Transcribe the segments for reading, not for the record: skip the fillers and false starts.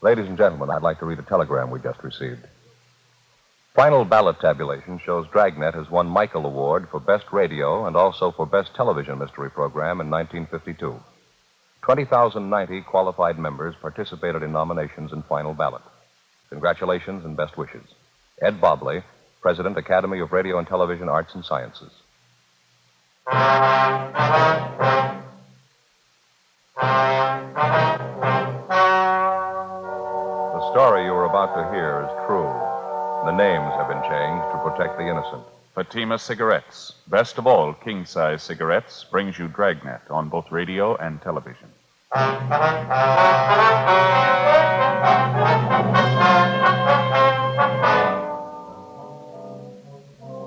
Ladies and gentlemen, I'd like to read a telegram we just received. Final ballot tabulation shows Dragnet has won Michael Award for Best Radio and also for Best Television Mystery Program in 1952. 20,090 qualified members participated in nominations in final ballot. Congratulations and best wishes. Ed Bobley, President, Academy of Radio and Television Arts and Sciences. The story you are about to hear is true. The names have been changed to protect the innocent. Fatima Cigarettes, best of all king-size cigarettes, brings you Dragnet on both radio and television.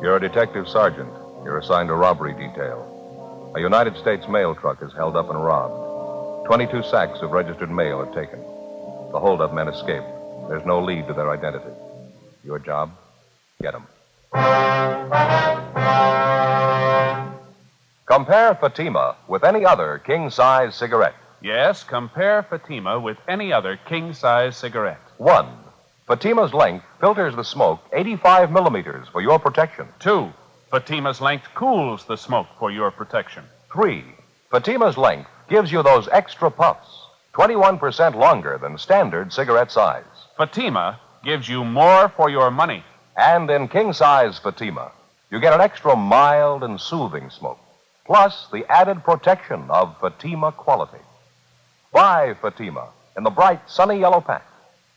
You're a detective sergeant. You're assigned a robbery detail. A United States mail truck is held up and robbed. 22 sacks of registered mail are taken. The holdup men escape. There's no lead to their identity. Your job? Get them. Compare Fatima with any other king-size cigarette. Yes, compare Fatima with any other king-size cigarette. 1. Fatima's length filters the smoke 85 millimeters for your protection. 2. Fatima's length cools the smoke for your protection. 3. Fatima's length gives you those extra puffs, 21% longer than standard cigarette size. Fatima gives you more for your money. And in king-size Fatima, you get an extra mild and soothing smoke, plus the added protection of Fatima quality. Buy Fatima in the bright, sunny yellow pack.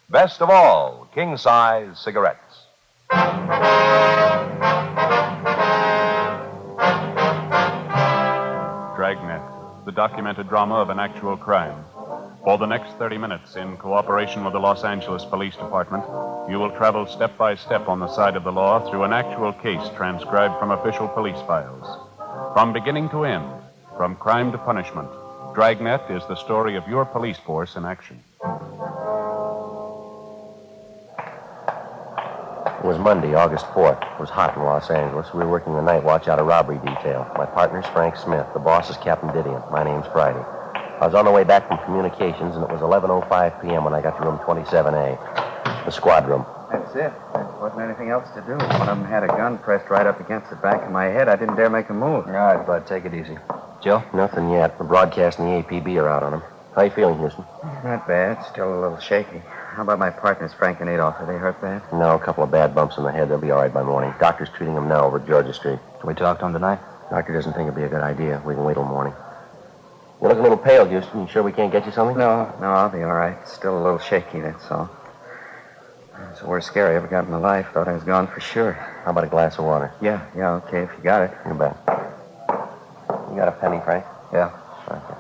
Best of all, king-size cigarettes. Dragnet, the documented drama of an actual crime. For the next 30 minutes, in cooperation with the Los Angeles Police Department, you will travel step by step on the side of the law through an actual case transcribed from official police files. From beginning to end, from crime to punishment, Dragnet is the story of your police force in action. It was Monday, August 4th. It was hot in Los Angeles. We were working the night watch out of robbery detail. My partner's Frank Smith. The boss is Captain Didion. My name's Friday. I was on the way back from communications, and it was 11:05 p.m. when I got to room 27A, the squad room. That's it. There wasn't anything else to do. One of them had a gun pressed right up against the back of my head. I didn't dare make a move. All right, Bud, take it easy. Joe? Nothing yet. The broadcast and the APB are out on him. How you feeling, Houston? Not bad. Still a little shaky. How about my partners, Frank and Adolph? Are they hurt bad? No, a couple of bad bumps in the head. They'll be all right by morning. Doctor's treating them now over at Georgia Street. Can we talk to them tonight? Doctor doesn't think it'd be a good idea. We can wait till morning. You look a little pale, Houston. You sure we can't get you something? No, I'll be all right. Still a little shaky, that's all. It's the worst scare I ever got in my life. Thought I was gone for sure. How about a glass of water? Yeah, okay, if you got it. You bet. You got a penny, Frank? Yeah. Okay.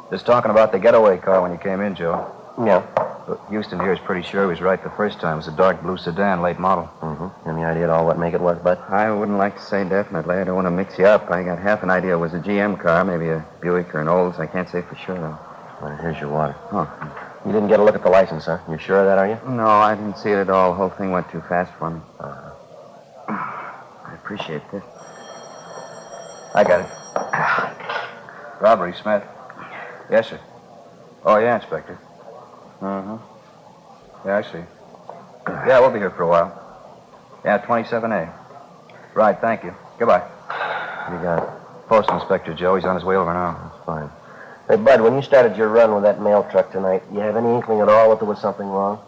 Just talking about the getaway car when you came in, Joe. Yeah. But Houston here is pretty sure he was right the first time. It was a dark blue sedan, late model. Mm-hmm. Any idea at all what make it was, Bud? I wouldn't like to say definitely. I don't want to mix you up. I got half an idea it was a GM car, maybe a Buick or an Olds. I can't say for sure, though. Well, here's your water. Oh. You didn't get a look at the license, huh? You're sure of that, are you? No, I didn't see it at all. The whole thing went too fast for me. I appreciate this. I got it. Robbery, Smith. Yes, sir. Oh, yeah, Inspector. Uh-huh. Yeah, I see. Yeah, we'll be here for a while. Yeah, 27A. Right, thank you. Goodbye. You got it. Post Inspector Joe. He's on his way over now. That's fine. Hey, Bud, when you started your run with that mail truck tonight, you have any inkling at all that there was something wrong?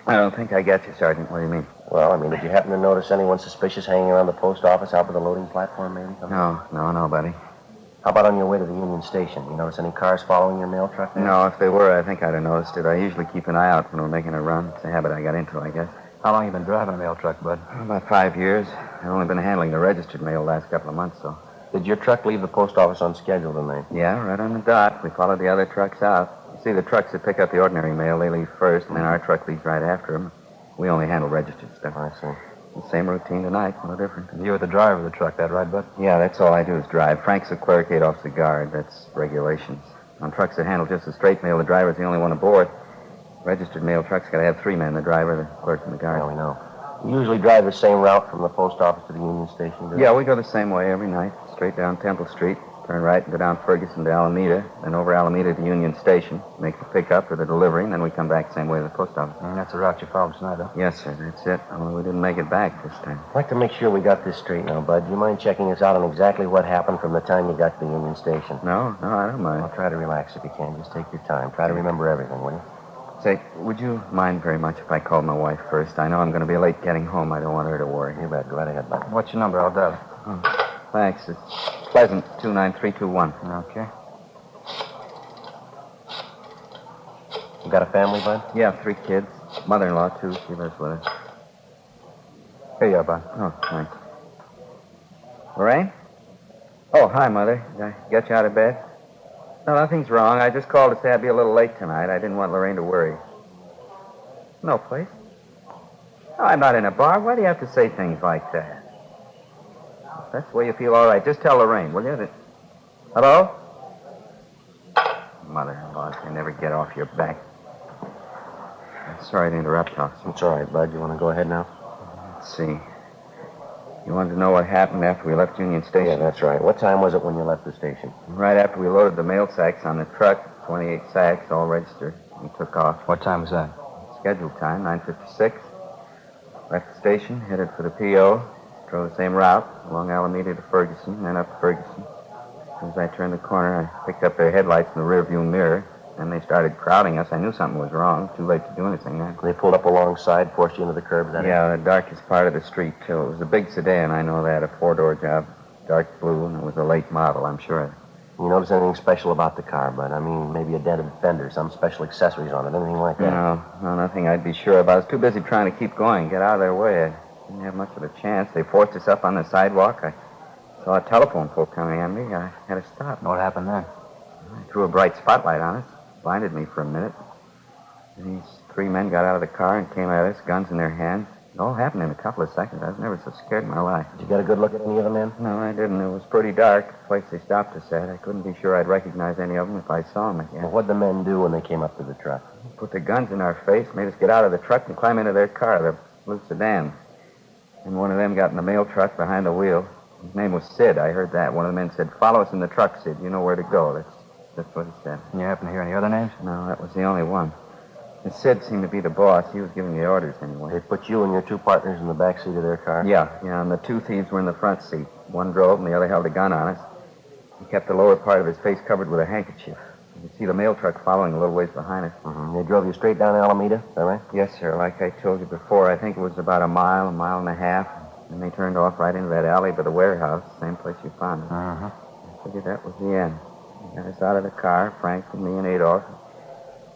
I don't think I get you, Sergeant. What do you mean? Well, I mean, did you happen to notice anyone suspicious hanging around the post office out by the loading platform, maybe? No, buddy. How about on your way to the Union Station? You notice any cars following your mail truck there? No, if they were, I think I'd have noticed it. I usually keep an eye out when we're making a run. It's a habit I got into, I guess. How long you been driving a mail truck, Bud? About 5 years. I've only been handling the registered mail the last couple of months, so. Did your truck leave the post office on schedule tonight? Yeah, right on the dot. We followed the other trucks out. You see, the trucks that pick up the ordinary mail, they leave first, and then our truck leaves right after them. We only handle registered stuff. I see. The same routine tonight, no different. And you were the driver of the truck, that right, Bud? Yeah, that's all I do is drive. Frank's the clerk, Adolph's the guard. That's regulations. On trucks that handle just the straight mail, the driver's the only one aboard. Registered mail trucks got to have 3 men, the driver, the clerk, and the guard. Yeah, we know. You usually drive the same route from the post office to the Union Station, do you? Yeah, we go the same way every night. Straight down Temple Street, turn right and go down Ferguson to Alameda, then over Alameda to Union Station, make the pickup for the delivery, and then we come back the same way to the post office. And that's the route you followed tonight, huh? Yes, sir, that's it. Only we didn't make it back this time. I'd like to make sure we got this straight now, Bud. Do you mind checking us out on exactly what happened from the time you got to the Union Station? No, I don't mind. Well, try to relax if you can. Just take your time. Try to remember everything, will you? Say, would you mind very much if I called my wife first? I know I'm going to be late getting home. I don't want her to worry. You bet. Go right ahead, Bud. What's your number? I'll dial it. Oh, thanks. It's Pleasant, 29321. Okay. You got a family, Bud? Yeah, 3 kids. Mother-in-law, too. She lives with us. Here you are, Bud. Oh, thanks. Lorraine? Oh, hi, Mother. Did I get you out of bed? No, nothing's wrong. I just called to say I'd be a little late tonight. I didn't want Lorraine to worry. No place? No, I'm not in a bar. Why do you have to say things like that? If that's the way you feel, all right. Just tell Lorraine, will you? Hello? Mother-in-law, you never get off your back. I'm sorry to interrupt, officer. It's all right, Bud. You want to go ahead now? Let's see. You wanted to know what happened after we left Union Station? Yeah, that's right. What time was it when you left the station? Right after we loaded the mail sacks on the truck, 28 sacks, all registered, and took off. What time was that? Scheduled time, 9:56. Left the station, headed for the P.O., drove the same route, along Alameda to Ferguson, then up Ferguson. As soon as I turned the corner, I picked up their headlights in the rearview mirror. Then they started crowding us. I knew something was wrong. Too late to do anything then. They pulled up alongside, forced you into the curb, is that it? Yeah, the darkest part of the street, too. It was a big sedan, I know that, a 4-door job, dark blue, and it was a late model, I'm sure. You notice anything special about the car, Bud? I mean, maybe a dented fender, some special accessories on it, anything like that? No, nothing I'd be sure of. I was too busy trying to keep going, get out of their way. I didn't have much of a chance. They forced us up on the sidewalk. I saw a telephone pole coming at me. I had to stop. What happened then? I threw a bright spotlight on us, blinded me for a minute. And these 3 men got out of the car and came at us, guns in their hands. It all happened in a couple of seconds. I was never so scared in my life. Did you get a good look at any of the men? No, I didn't. It was pretty dark. The place they stopped us at. I couldn't be sure I'd recognize any of them if I saw them again. Well, what'd the men do when they came up to the truck? Put their guns in our face, made us get out of the truck and climb into their car, the blue sedan. And one of them got in the mail truck behind the wheel. His name was Sid. I heard that. One of the men said, "Follow us in the truck, Sid. You know where to go." That's what he said. And you happen to hear any other names? No, that was the only one. And Sid seemed to be the boss. He was giving the orders anyway. They put you and your 2 partners in the back seat of their car? Yeah, and the 2 thieves were in the front seat. One drove and the other held a gun on us. He kept the lower part of his face covered with a handkerchief. You could see the mail truck following a little ways behind us. Mm-hmm. They drove you straight down Alameda, is that right? Yes, sir. Like I told you before, I think it was about a mile and a half. And they turned off right into that alley by the warehouse, same place you found us. Uh-huh. I figured that was the end. They got us out of the car, Frank and me and Adolph.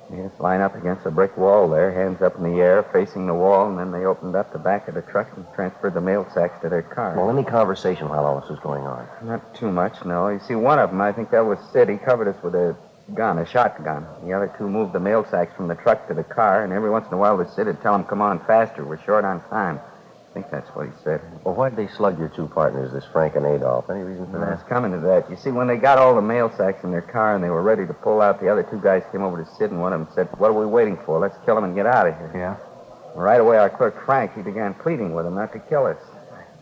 Made us line up against a brick wall there, hands up in the air, facing the wall, and then they opened up the back of the truck and transferred the mail sacks to their car. Well, any conversation while all this was going on? Not too much, no. You see, one of them, I think that was Sid. He covered us with a gun, a shotgun. The other 2 moved the mail sacks from the truck to the car, and every once in a while the Sid would tell them, "Come on faster, we're short on time." I think that's what he said. Well, why'd they slug your 2 partners, this Frank and Adolph? Any reason for I that? was coming to that. You see, when they got all the mail sacks in their car and they were ready to pull out, the other 2 guys came over to Sid, and one of them said, "What are we waiting for? Let's kill him and get out of here." Yeah? Right away, our clerk, Frank, he began pleading with him not to kill us.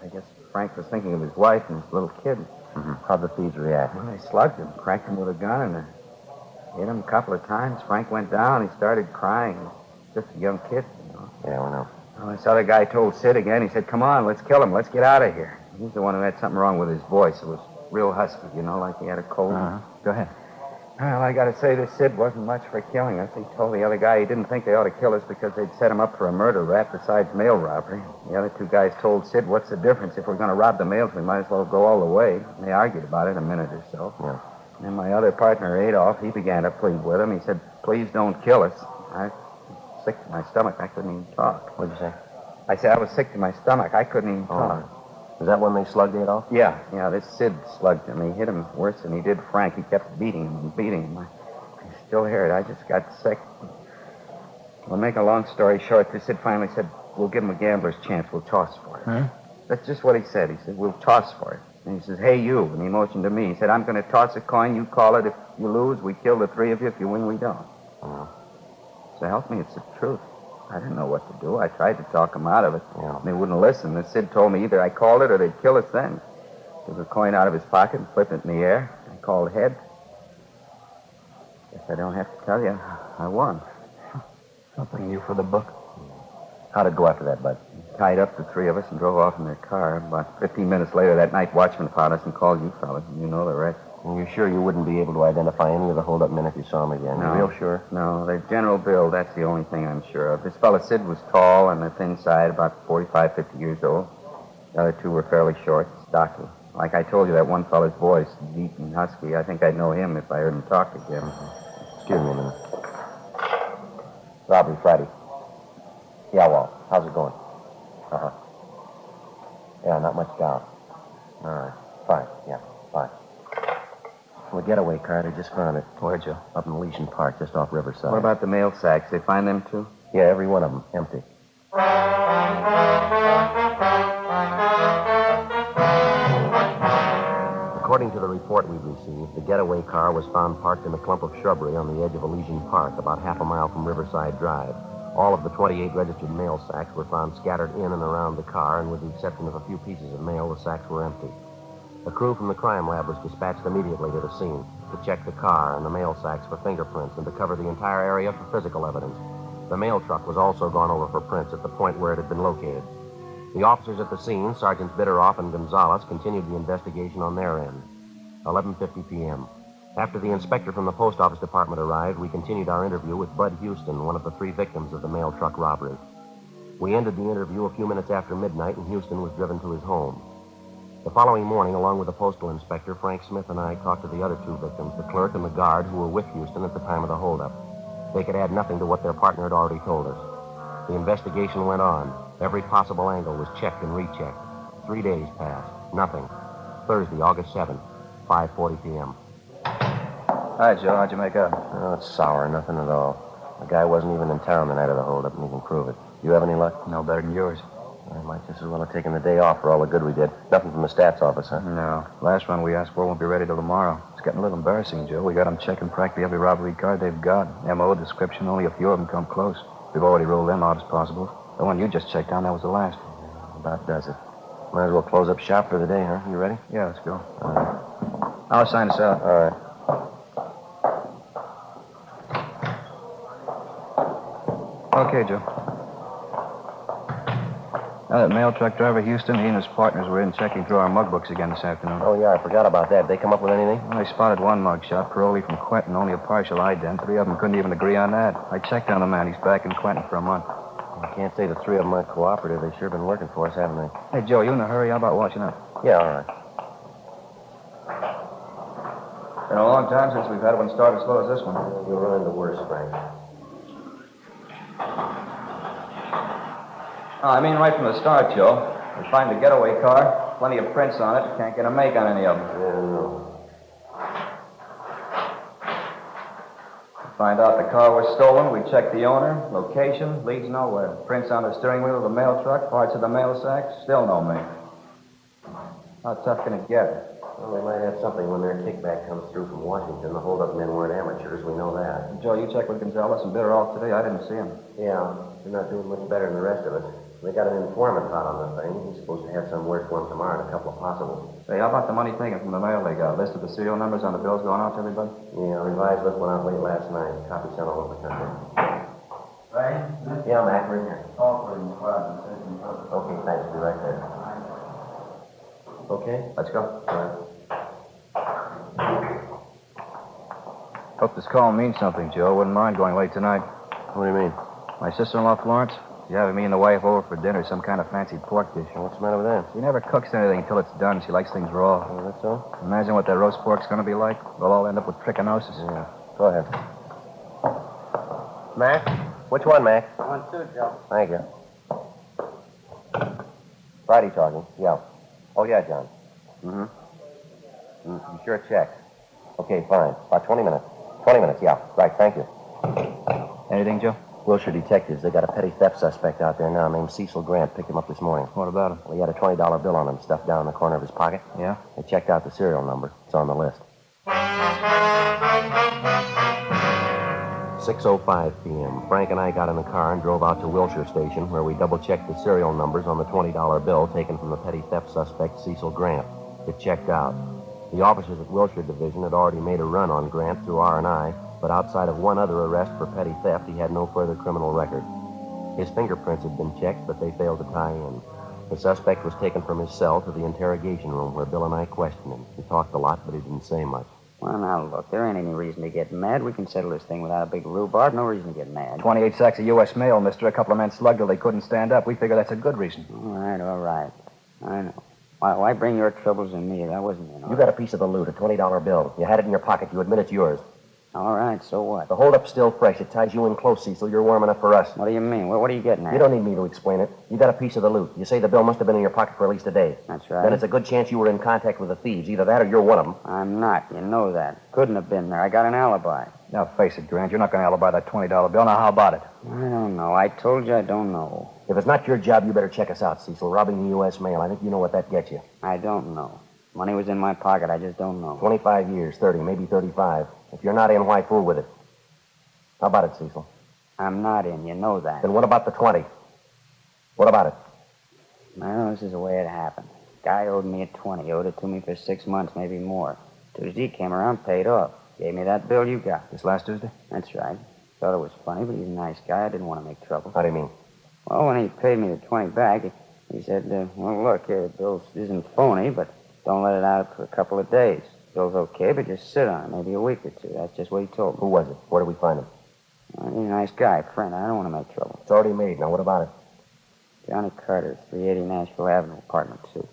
I guess Frank was thinking of his wife and his little kid. Mm-hmm. How'd the thieves react? Well, they slugged him, cracked him with a gun, and hit him a couple of times. Frank went down. He started crying. Just a young kid, you know. Yeah, we know. Well, this other guy told Sid again. He said, "Come on, let's kill him. Let's get out of here." He's the one who had something wrong with his voice. It was real husky, you know, like he had a cold. Uh-huh. Go ahead. Well, I got to say, this Sid wasn't much for killing us. He told the other guy he didn't think they ought to kill us because they'd set him up for a murder rap besides mail robbery. The other 2 guys told Sid, "What's the difference? If we're going to rob the mails, we might as well go all the way." And they argued about it a minute or so. Yeah. And my other partner, Adolph, he began to plead with him. He said, "Please don't kill us." I was sick to my stomach. I couldn't even talk. What'd you say? I said I was sick to my stomach. I couldn't even talk. Is that when they slugged Adolph? Yeah, this Sid slugged him. He hit him worse than he did Frank. He kept beating him and beating him. I still hear it. I just got sick. Well, make a long story short, this Sid finally said, "We'll give him a gambler's chance. We'll toss for it." Huh? That's just what he said. He said, "We'll toss for it." And he says, "Hey, you." And he motioned to me. He said, "I'm going to toss a coin. You call it. If you lose, we kill the 3 of you. If you win, we don't." Oh. So help me, it's the truth. I didn't know what to do. I tried to talk them out of it. Yeah. They wouldn't listen. The Sid told me either I called it or they'd kill us then. Took a coin out of his pocket and flipped it in the air. I called heads. Guess I don't have to tell you. I won. Something new for the book. How'd it go after that, Bud? Tied up the three of us and drove off in their car. About 15 minutes later, that night watchman found us and called you fellas. You know the rest. And you're sure you wouldn't be able to identify any of the hold-up men if you saw them again? No. You're real sure? No, their general build, that's the only thing I'm sure of. This fellow Sid was tall on the thin side, about 45, 50 years old. The other two were fairly short, stocky. Like I told you, that one fellow's voice, deep and husky, I think I'd know him if I heard him talk again. Excuse me a minute. Robbery Friday. Yeah, Walt. How's it going? Uh-huh. Yeah, not much doubt. All right. Fine. Yeah, fine. Well, the getaway car, they just found it. Where'd you? Up in Elysian Park, just off Riverside. What about the mail sacks? They find them, too? Yeah, every one of them. Empty. According to the report we've received, the getaway car was found parked in a clump of shrubbery on the edge of Elysian Park, about half a mile from Riverside Drive. All of the 28 registered mail sacks were found scattered in and around the car, and with the exception of a few pieces of mail, the sacks were empty. A crew from the crime lab was dispatched immediately to the scene to check the car and the mail sacks for fingerprints and to cover the entire area for physical evidence. The mail truck was also gone over for prints at the point where it had been located. The officers at the scene, Sergeants Bitteroff and Gonzalez, continued the investigation on their end. 11:50 p.m. After the inspector from the post office department arrived, we continued our interview with Bud Houston, one of the three victims of the mail truck robbery. We ended the interview a few minutes after midnight, and Houston was driven to his home. The following morning, along with the postal inspector, Frank Smith and I talked to the other two victims, the clerk and the guard who were with Houston at the time of the holdup. They could add nothing to what their partner had already told us. The investigation went on. Every possible angle was checked and rechecked. 3 days passed. Nothing. Thursday, August 7th, 5:40 p.m. Hi, Joe. How'd you make out? Oh, it's sour. Nothing at all. The guy wasn't even in town the night of the holdup, and he can prove it. You have any luck? No better than yours. I might just as well have taken the day off for all the good we did. Nothing from the stats office, huh? No. Last one we asked for won't be ready till tomorrow. It's getting a little embarrassing, Joe. We got them checking practically every robbery card they've got. M.O. description, only a few of them come close. We've already ruled them out as possible. The one you just checked on, that was the last. About does it. Might as well close up shop for the day, huh? You ready? Yeah, let's go. All right. I'll sign us out. All right. Okay, Joe. Now, that mail truck driver, Houston, he and his partners were in checking through our mug books again this afternoon. Oh, yeah, I forgot about that. Did they come up with anything? Well, they spotted one mug shot, Paroli from Quentin, only a partial ident. Three of them couldn't even agree on that. I checked on the man. He's back in Quentin for a month. I can't say the three of them aren't cooperative. They've sure been working for us, haven't they? Hey, Joe, you in a hurry? How about washing up? Yeah, all right. Been a long time since we've had one start as slow as this one. You'll run into worse, Frank. Oh, I mean right from the start, Joe. We find the getaway car, plenty of prints on it. Can't get a make on any of them. Yeah, no. Find out the car was stolen. We check the owner, location, leads nowhere. Prints on the steering wheel of the mail truck, parts of the mail sack, still no make. How tough can it get? Well, they might have something when their kickback comes through from Washington. The hold-up men weren't amateurs, we know that. Joe, you checked with Gonzalez and Bitteroff today. I didn't see him. Yeah, they're not doing much better than the rest of us. They got an informant out on the thing. He's supposed to have some word for him tomorrow and a couple of possibles. Hey, how about the money taken from the mail they got? List of the serial numbers on the bills going out to everybody? Yeah, revised list went out late last night. Copies sent all over the country. Right? Yeah, Mac, we're in here. Call for the squad and send him for Okay, thanks. Be right there. Okay? Let's go. All right. Hope this call means something, Joe. Wouldn't mind going late tonight. What do you mean? My sister-in-law, Florence, she's having me and the wife over for dinner, some kind of fancy pork dish. Well, what's the matter with that? She never cooks anything until it's done. She likes things raw. Oh, that's all? Imagine what that roast pork's going to be like. We'll all end up with trichinosis. Yeah. Go ahead. Mac? Which one, Mac? 1-2, Joe. Thank you. Friday talking. Yeah. Oh, yeah, John. Mm-hmm. You sure checked? Okay, fine. About 20 minutes. 20 minutes, yeah. Right, thank you. Anything, Joe? Wilshire detectives. They got a petty theft suspect out there now named Cecil Grant. Picked him up this morning. What about him? Well, he had a $20 bill on him stuffed down in the corner of his pocket. Yeah? They checked out the serial number. It's on the list. 6:05 p.m. Frank and I got in the car and drove out to Wilshire Station, where we double-checked the serial numbers on the $20 bill taken from the petty theft suspect, Cecil Grant. It checked out. The officers at Wilshire Division had already made a run on Grant through R&I, but outside of one other arrest for petty theft, he had no further criminal record. His fingerprints had been checked, but they failed to tie in. The suspect was taken from his cell to the interrogation room, where Bill and I questioned him. He talked a lot, but he didn't say much. Well, now, look, there ain't any reason to get mad. We can settle this thing without a big rhubarb. No reason to get mad. 28 sacks of U.S. mail, mister. A couple of men slugged till they couldn't stand up. We figure that's a good reason. All right. I know. Why bring your troubles on me? That wasn't You got a piece of the loot, a $20 bill. You had it in your pocket. You admit it's yours. All right, so what? The holdup's still fresh. It ties you in close, Cecil. You're warm enough for us. What do you mean? What are you getting at? You don't need me to explain it. You got a piece of the loot. You say the bill must have been in your pocket for at least a day. That's right. Then it's a good chance you were in contact with the thieves. Either that or you're one of them. I'm not. You know that. Couldn't have been there. I got an alibi. Now, face it, Grant. You're not going to alibi that $20 bill. Now, how about it? I don't know. I told you I don't know. If it's not your job, you better check us out, Cecil. Robbing the U.S. mail. I think you know what that gets you. I don't know. Money was in my pocket. I just don't know. 25 years, 30, maybe 35. If you're not in, why fool with it? How about it, Cecil? I'm not in. You know that. Then what about the 20? What about it? Well, this is the way it happened. Guy owed me a 20. Owed it to me for 6 months, maybe more. Tuesday came around, paid off. Gave me that bill you got. This last Tuesday? That's right. Thought it was funny, but he's a nice guy. I didn't want to make trouble. How do you mean? Well, when he paid me the 20 back, he said, well, look, the bill isn't phony, but don't let it out for a couple of days. Bill's okay, but just sit on it, maybe a week or two. That's just what he told me. Who was it? Where did we find him? Well, he's a nice guy, friend. I don't want to make trouble. It's already made. Now, what about it? Johnny Carter, 380 Nashville Avenue, apartment 2.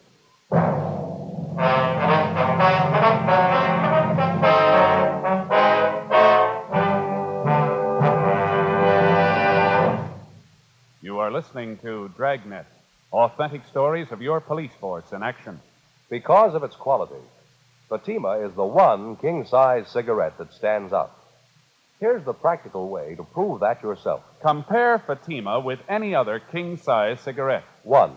You are listening to Dragnet, authentic stories of your police force in action. Because of its quality, Fatima is the one king-size cigarette that stands out. Here's the practical way to prove that yourself. Compare Fatima with any other king-size cigarette. 1.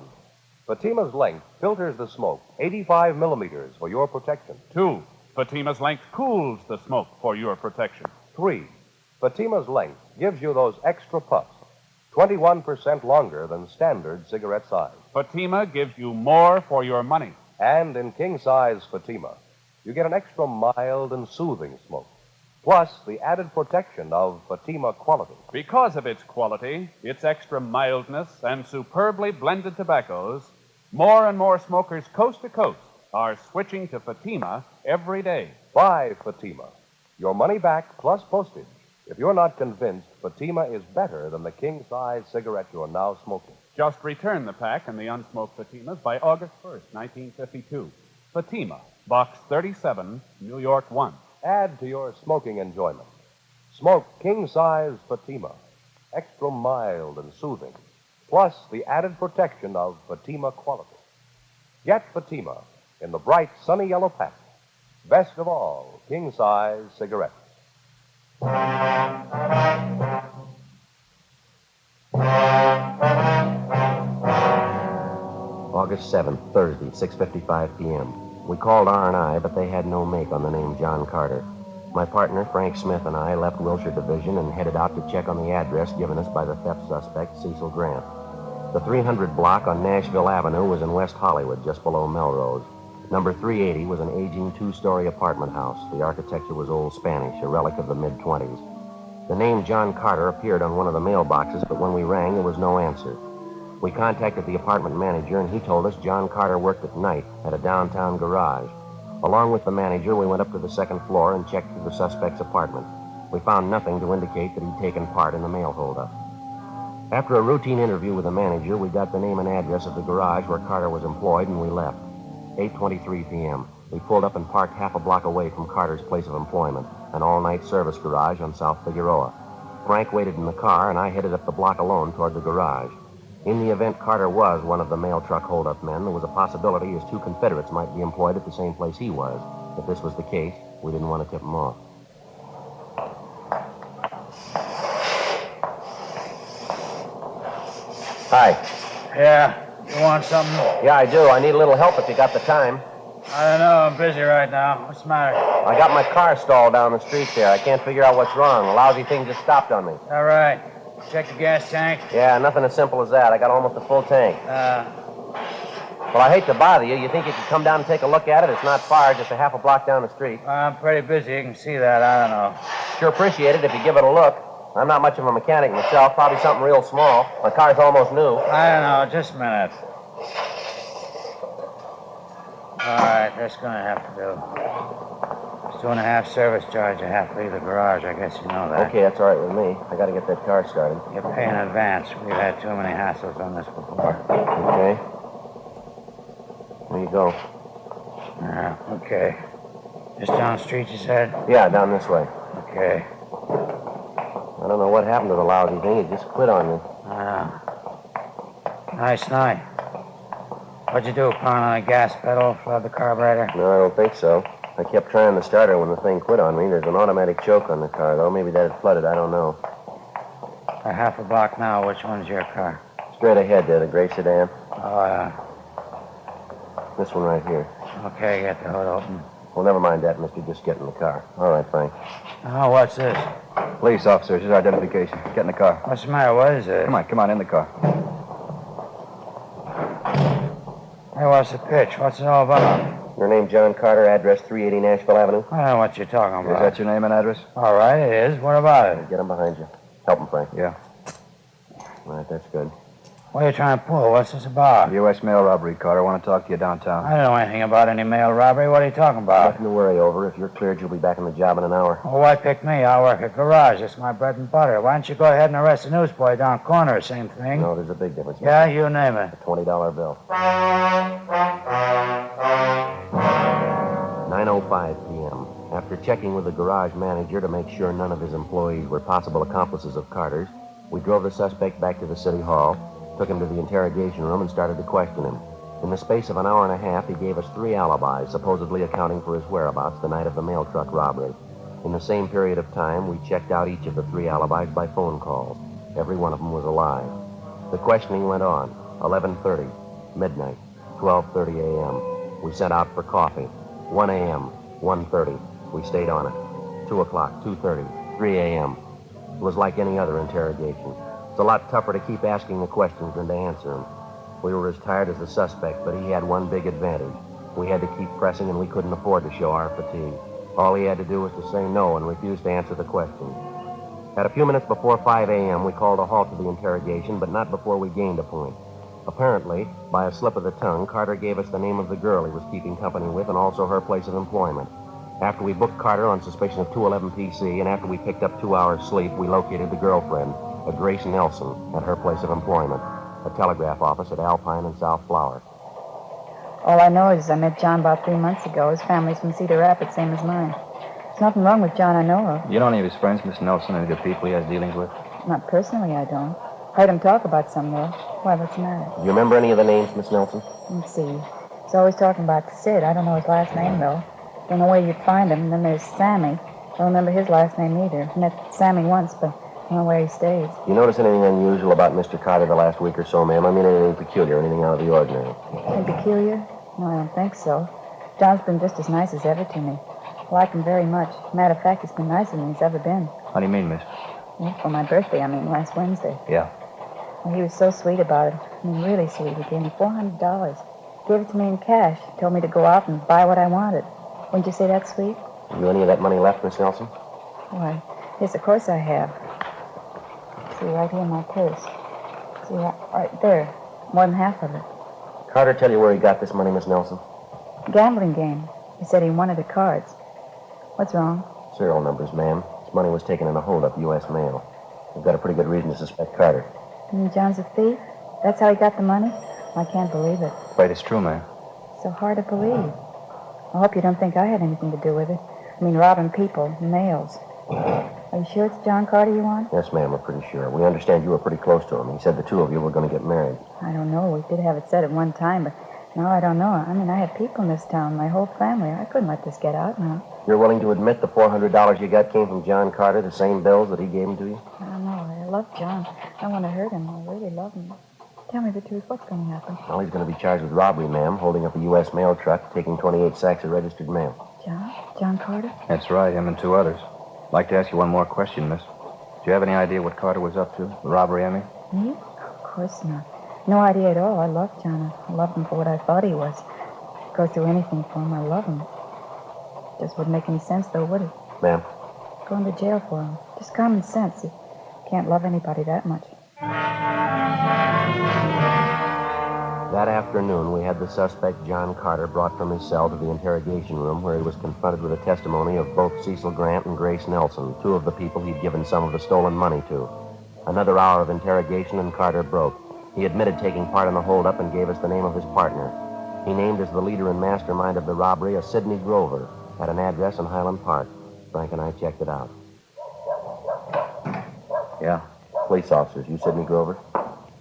Fatima's length filters the smoke 85 millimeters for your protection. 2. Fatima's length cools the smoke for your protection. 3. Fatima's length gives you those extra puffs, 21% longer than standard cigarette size. Fatima gives you more for your money. And in king-size Fatima, you get an extra mild and soothing smoke, plus the added protection of Fatima quality. Because of its quality, its extra mildness, and superbly blended tobaccos, more and more smokers coast to coast are switching to Fatima every day. Buy Fatima. Your money back plus postage if you're not convinced Fatima is better than the king-size cigarette you're now smoking. Just return the pack and the unsmoked Fatimas by August 1st, 1952. Fatima, Box 37, New York 1. Add to your smoking enjoyment. Smoke king-size Fatima, extra mild and soothing, plus the added protection of Fatima quality. Get Fatima in the bright, sunny yellow pack. Best of all, king-size cigarettes. August 7th, Thursday, 6:55 p.m. We called R&I, but they had no make on the name John Carter. My partner, Frank Smith, and I left Wilshire Division and headed out to check on the address given us by the theft suspect, Cecil Grant. The 300 block on Nashville Avenue was in West Hollywood, just below Melrose. Number 380 was an aging two-story apartment house. The architecture was old Spanish, a relic of the mid-20s. The name John Carter appeared on one of the mailboxes, but when we rang, there was no answer. We contacted the apartment manager, and he told us John Carter worked at night at a downtown garage. Along with the manager, we went up to the second floor and checked through the suspect's apartment. We found nothing to indicate that he'd taken part in the mail holdup. After a routine interview with the manager, we got the name and address of the garage where Carter was employed, and we left. 8:23 p.m. We pulled up and parked half a block away from Carter's place of employment, an all-night service garage on South Figueroa. Frank waited in the car, and I headed up the block alone toward the garage. In the event Carter was one of the mail truck holdup men, there was a possibility his two Confederates might be employed at the same place he was. If this was the case, we didn't want to tip him off. Hi. Yeah. You want something? Yeah, I do. I need a little help if you got the time. I don't know. I'm busy right now. What's the matter? I got my car stalled down the street there. I can't figure out what's wrong. The lousy thing just stopped on me. All right. Check the gas tank. Yeah, nothing as simple as that. I got almost a full tank. Well, I hate to bother you. You think you could come down and take a look at it? It's not far, just a half a block down the street. I'm pretty busy. You can see that. I don't know. Sure appreciate it if you give it a look. I'm not much of a mechanic myself. Probably something real small. My car's almost new. I don't know. Just a minute. All right, that's going to have to do. It's 2.5 service charge. I have to leave the garage. I guess you know that. Okay, that's all right with me. I got to get that car started. You pay in advance. We've had too many hassles on this before. Okay. There you go. Okay. Just down the street, you said? Yeah, down this way. Okay. I don't know what happened to the lousy thing. It just quit on me. Nice night. What'd you do, pound on the gas pedal, flood the carburetor? No, I don't think so. I kept trying the starter when the thing quit on me. There's an automatic choke on the car, though. Maybe that had flooded. I don't know. A half a block now. Which one's your car? Straight ahead there, the gray sedan. Oh, yeah. This one right here. Okay, get the hood open. Well, never mind that, mister. Just get in the car. All right, Frank. Oh, what's this? Police officers, his identification. Get in the car. What's the matter? What is this? Come on, in the car. Hey, what's the pitch? What's it all about? Your name, John Carter, address 380 Nashville Avenue. I don't know what you're talking Is about. that your name and address? All right, it is. What about it? Get him behind you. Help him, Frank. Yeah. All right, that's good. What are you trying to pull? What's this about? U.S. mail robbery, Carter. I want to talk to you downtown. I don't know anything about any mail robbery. What are you talking about? Nothing to worry over. If you're cleared, you'll be back on the job in an hour. Well, why pick me? I work at garage. It's my bread and butter. Why don't you go ahead and arrest the newsboy down corner? Same thing. No, there's a big difference. Yeah, you name it. A $20 bill. 9:05 p.m. After checking with the garage manager to make sure none of his employees were possible accomplices of Carter's, we drove the suspect back to the city hall, took him to the interrogation room, and started to question him. In the space of an hour and a half, he gave us 3 alibis, supposedly accounting for his whereabouts the night of the mail truck robbery. In the same period of time, we checked out each of the 3 alibis by phone calls. Every one of them was alive. The questioning went on. 11:30, midnight, 12:30 a.m. We sent out for coffee. 1 a.m., 1:30. We stayed on it. 2 o'clock, 2:30, 3 a.m. It was like any other interrogation. It's a lot tougher to keep asking the questions than to answer them. We were as tired as the suspect, but he had one big advantage. We had to keep pressing, and we couldn't afford to show our fatigue. All he had to do was to say no and refuse to answer the questions. At a few minutes before 5 a.m., we called a halt to the interrogation, but not before we gained a point. Apparently, by a slip of the tongue, Carter gave us the name of the girl he was keeping company with and also her place of employment. After we booked Carter on suspicion of 211 PC, and after we picked up 2 hours' sleep, we located the girlfriend, a Grace Nelson, at her place of employment, a telegraph office at Alpine and South Flower. All I know is I met John about 3 months ago. His family's from Cedar Rapids, same as mine. There's nothing wrong with John I know of. You know any of his friends, Miss Nelson, any of the people he has dealings with? Not personally, I don't. Heard him talk about some, though. Why, what's the matter? Do you remember any of the names, Miss Nelson? Let's see. He's always talking about Sid. I don't know his last name, though. Don't know where you'd find him. And then there's Sammy. Don't remember his last name either. Met Sammy once, but I don't know where he stays. You notice anything unusual about Mr. Carter the last week or so, ma'am? I mean, anything peculiar, anything out of the ordinary? Anything peculiar? No, I don't think so. John's been just as nice as ever to me. I like him very much. Matter of fact, he's been nicer than he's ever been. How do you mean, miss? Well, for my birthday, last Wednesday. Yeah. Well, he was so sweet about it. Really sweet. He gave me $400. Gave it to me in cash. Told me to go out and buy what I wanted. Wouldn't you say that's sweet? Have you any of that money left, Miss Nelson? Why, yes, of course I have. See, right here in my purse. See, right there. More than half of it. Carter tell you where he got this money, Miss Nelson? Gambling game. He said he wanted the cards. What's wrong? Serial numbers, ma'am. This money was taken in a holdup, U.S. mail. We've got a pretty good reason to suspect Carter. You mean John's a thief? That's how he got the money? I can't believe it. Wait, it's true, ma'am. So hard to believe. I hope you don't think I had anything to do with it. Robbing people, mails. Are you sure it's John Carter you want? Yes, ma'am, we're pretty sure. We understand you were pretty close to him. He said the two of you were going to get married. I don't know. We did have it said at one time, but now I don't know. I had people in this town, my whole family. I couldn't let this get out now. You're willing to admit the $400 you got came from John Carter, the same bills that he gave them to you? I don't know. I love John. I don't want to hurt him. I really love him. Tell me the truth. What's going to happen? Well, he's going to be charged with robbery, ma'am, holding up a U.S. mail truck, taking 28 sacks of registered mail. John Carter? That's right, him and 2 others. I'd like to ask you one more question, miss. Do you have any idea what Carter was up to? The robbery, I mean? Me? Of course not. No idea at all. I love John. I loved him for what I thought he was. Go through anything for him. I love him. Just wouldn't make any sense, though, would it? Ma'am? Going to jail for him. Just common sense. You can't love anybody that much. That afternoon, we had the suspect, John Carter, brought from his cell to the interrogation room where he was confronted with the testimony of both Cecil Grant and Grace Nelson, 2 of the people he'd given some of the stolen money to. Another hour of interrogation and Carter broke. He admitted taking part in the holdup and gave us the name of his partner. He named as the leader and mastermind of the robbery a Sidney Grover at an address in Highland Park. Frank and I checked it out. Yeah. Police officers, you Sidney Grover?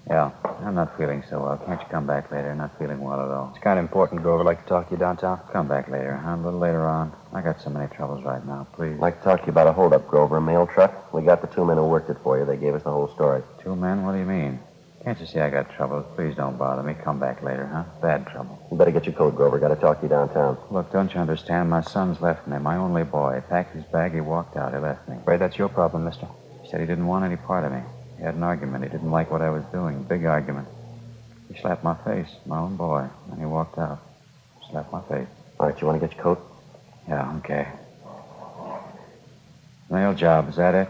Yeah. I'm not feeling so well. Can't you come back later? Not feeling well at all. It's kind of important, Grover. Like to talk to you downtown? Come back later, huh? A little later on. I got so many troubles right now. Please. I'd like to talk to you about a holdup, Grover, a mail truck. We got the 2 men who worked it for you. They gave us the whole story. 2 men? What do you mean? Can't you see I got troubles? Please don't bother me. Come back later, huh? Bad trouble. You better get your coat, Grover. Got to talk to you downtown. Look, don't you understand? My son's left me. My only boy. Packed his bag. He walked out. He left me. Afraid that's your problem, mister. He said he didn't want any part of me. He had an argument. He didn't like what I was doing. Big argument. He slapped my face, my own boy, and he walked out. Slapped my face. All right, you want to get your coat? Yeah, okay. Mail job, is that it?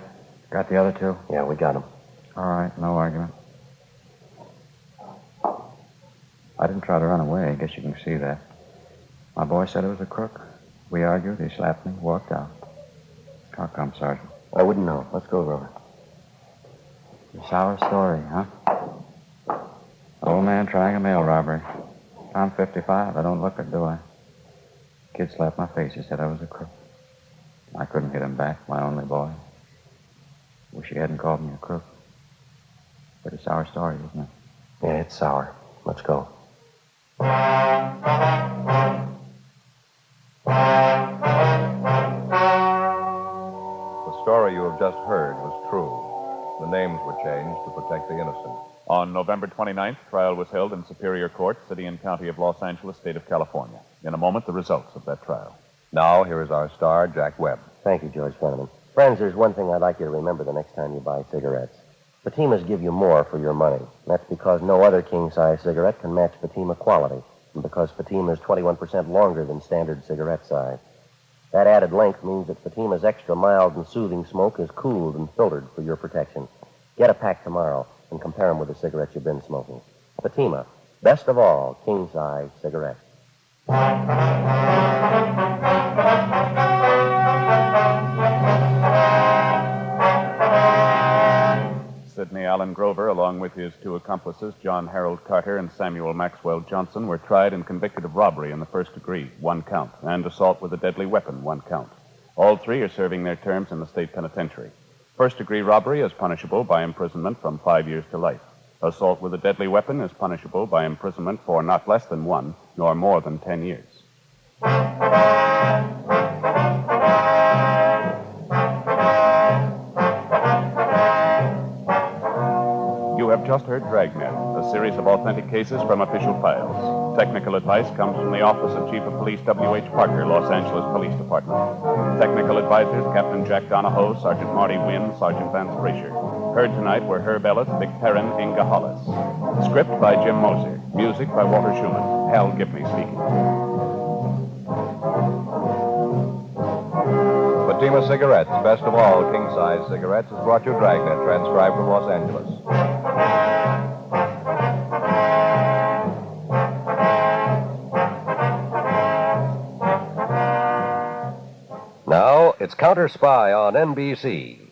Got the other 2? Yeah, we got them. All right, no argument. I didn't try to run away. I guess you can see that. My boy said it was a crook. We argued. He slapped me, walked out. How come, Sergeant? I wouldn't know. Let's go, Grover. A sour story, huh? Old man trying a mail robbery. I'm 55. I don't look it, do I? Kid slapped my face. He said I was a crook. I couldn't get him back, my only boy. Wish he hadn't called me a crook. But a sour story, isn't it? Yeah, it's sour. Let's go. The story you have just heard was true. The names were changed to protect the innocent. On November 29th, trial was held in Superior Court, City and County of Los Angeles, State of California. In a moment, the results of that trial. Now, here is our star, Jack Webb. Thank you, George Fenneman. Friends, there's one thing I'd like you to remember the next time you buy cigarettes. Fatimas give you more for your money. That's because no other king-size cigarette can match Fatima quality, and because Fatima is 21% longer than standard cigarette size. That added length means that Fatima's extra mild and soothing smoke is cooled and filtered for your protection. Get a pack tomorrow and compare them with the cigarettes you've been smoking. Fatima, best of all king-size cigarettes. Sidney Allen Grover, along with his 2 accomplices, John Harold Carter and Samuel Maxwell Johnson, were tried and convicted of robbery in the first degree, 1 count, and assault with a deadly weapon, 1 count. All 3 are serving their terms in the state penitentiary. First-degree robbery is punishable by imprisonment from 5 years to life. Assault with a deadly weapon is punishable by imprisonment for not less than 1, nor more than 10 years. You have just heard Dragnet, a series of authentic cases from official files. Technical advice comes from the Office of Chief of Police W.H. Parker, Los Angeles Police Department. Technical advisors, Captain Jack Donahoe, Sergeant Marty Wynn, Sergeant Vance Frazier. Heard tonight were Herb Ellis, Vic Perrin, Inga Hollis. Script by Jim Moser. Music by Walter Schumann. Hal Gibney speaking. Fatima Cigarettes, best of all king-size cigarettes, has brought you Dragnet, transcribed from Los Angeles. Now, it's Counter Spy on NBC.